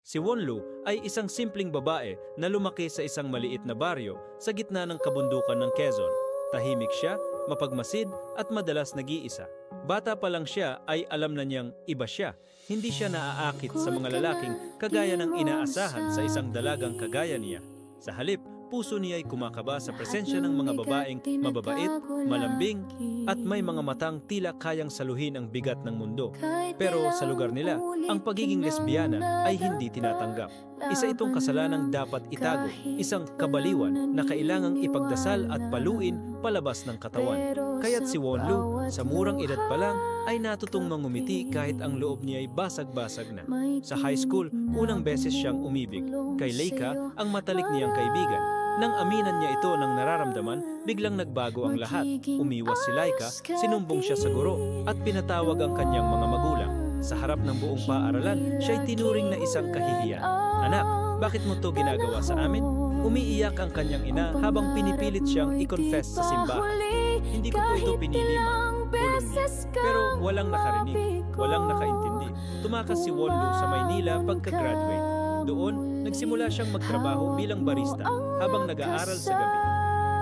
Si Wonlu ay isang simpleng babae na lumaki sa isang maliit na baryo sa gitna ng kabundukan ng Quezon. Tahimik siya, mapagmasid at madalas nag-iisa. Bata pa lang siya ay alam na niyang iba siya. Hindi siya naaakit sa mga lalaking kagaya ng inaasahan sa isang dalagang kagaya niya. Sa halip, puso niya ay kumakaba sa presensya ng mga babaeng mababait, malambing, at may mga matang tila kayang saluhin ang bigat ng mundo. Pero sa lugar nila, ang pagiging lesbiyana ay hindi tinatanggap. Isa itong kasalanang dapat itago, isang kabaliwan na kailangang ipagdasal at paluin palabas ng katawan. Kaya't si Wonlu, sa murang edad pa lang, ay natutong mangumiti kahit ang loob niya ay basag-basag na. Sa high school, unang beses siyang umibig. Kay Leika, ang matalik niyang kaibigan. Nang aminan niya ito ng nararamdaman, biglang nagbago ang lahat. Umiwas si Leika, sinumbong siya sa guro, at pinatawag ang kanyang mga magulang. Sa harap ng buong paaralan, siya'y tinuring na isang kahihiyan. Anak, bakit mo to ginagawa sa amin? Umiiyak ang kanyang ina habang pinipilit siyang i-confess sa simbahan. Hindi ko po ito pinili, ma. Bulong niya. Pero walang nakarinig, walang nakaintindi. Tumakas si Wonlu sa Maynila pagka-graduate. Doon, nagsimula siyang magtrabaho bilang barista habang nag-aaral sa gabi.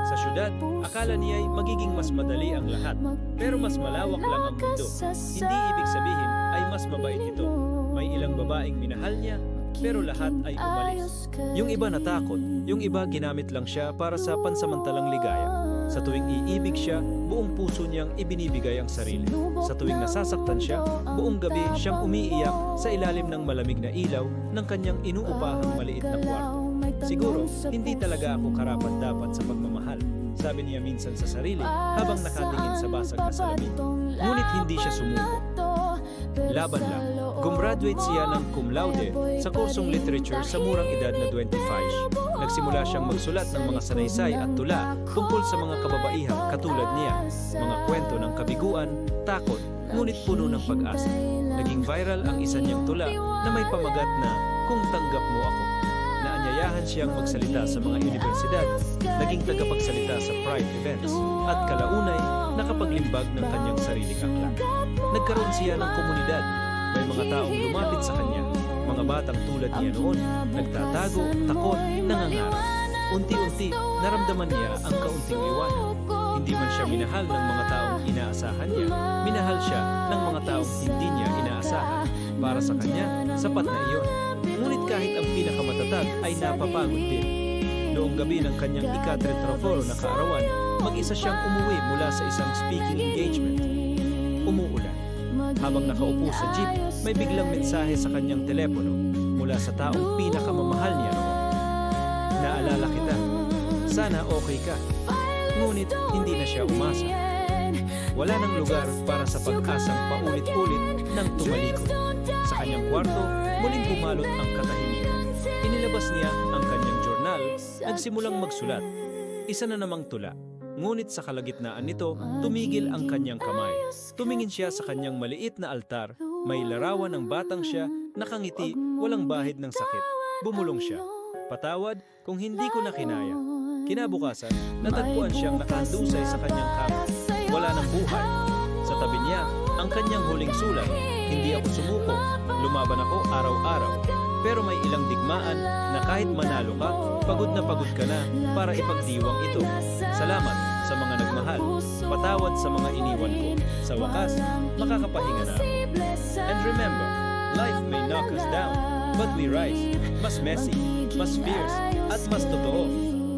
Sa syudad, akala niya ay magiging mas madali ang lahat. Pero mas malawak lang ang mundo. Hindi ibig sabihin ay mas mabait ito. May ilang babaeng minahal niya, pero lahat ay umalis. Yung iba natakot, yung iba ginamit lang siya para sa pansamantalang ligaya. Sa tuwing iibig siya, buong puso niyang ibinibigay ang sarili. Sa tuwing nasasaktan siya, buong gabi siyang umiiyak sa ilalim ng malamig na ilaw ng kanyang inuupahang maliit na kwarto. Siguro, hindi talaga ako karapat-dapat sa pagmamahal, sabi niya minsan sa sarili habang nakatingin sa basag na salamin. Ngunit hindi siya sumuko. Laban lang. Gumraduate siya ng cum laude sa kursong literature sa murang edad na 25. Nagsimula siyang magsulat ng mga sanaysay at tula tungkol sa mga kababaihang katulad niya. Mga kwento ng kabiguan, takot, ngunit puno ng pag-asa. Naging viral ang isa niyang tula na may pamagat na "Kung tanggap mo ako." Naanyayahan siyang magsalita sa mga universidad, naging tagapagsalita sa pride events, at kalaunay nakapaglimbag ng kanyang sariling aklat. Nagkaroon siya ng komunidad. May mga taong lumapit sa kanya, mga batang tulad niya noon, nagtatago, takot, nangangarap. Unti-unti, naramdaman niya ang kaunting liwanag. Hindi man siya minahal ng mga taong inaasahan niya, minahal siya ng mga taong hindi niya inaasahan. Para sa kanya, sapat na iyon. Ngunit kahit ang pinakamatatag ay napapagod din. Noong gabi ng kanyang ika-34 na kaarawan, mag-isa siyang umuwi mula sa isang speaking engagement. Umuulan. Habang nakaupo sa jeep, may biglang mensahe sa kanyang telepono mula sa taong pinakamamahal niya noon. Naalala kita. Sana okay ka. Ngunit hindi na siya umasa. Wala nang lugar para sa pag-asang paulit-ulit nang tumalikod. Sa kanyang kwarto, muling bumalot ang katahimikan. Inilabas niya ang kanyang journal, nagsimulang magsulat. Isa na namang tula. Ngunit sa kalagitnaan nito, tumigil ang kanyang kamay. Tumingin siya sa kanyang maliit na altar. May larawan ng batang siya, nakangiti, walang bahid ng sakit. Bumulong siya. Patawad kung hindi ko na kinaya. Kinabukasan, natagpuan siyang nakahandusay sa kanyang kama. Wala ng buhay. Sa tabi niya, ang kanyang huling sulat. Hindi ako sumuko. Lumaban ako araw-araw. Pero may ilang digmaan na kahit manalo ka, pagod na pagod ka na para ipagdiwang ito. Salamat sa mga nagmahal. Patawad sa mga iniwan ko. Sa wakas, makakapahinga na ako. And remember, life may knock us down, but we rise. Mas messy, mas fierce, at mas totoo.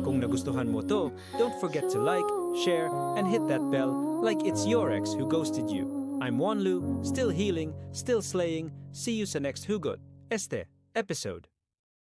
Kung nagustuhan mo to, don't forget to like, share, and hit that bell like it's your ex who ghosted you. I'm Wonlu, still healing, still slaying. See you sa next Hugot episode.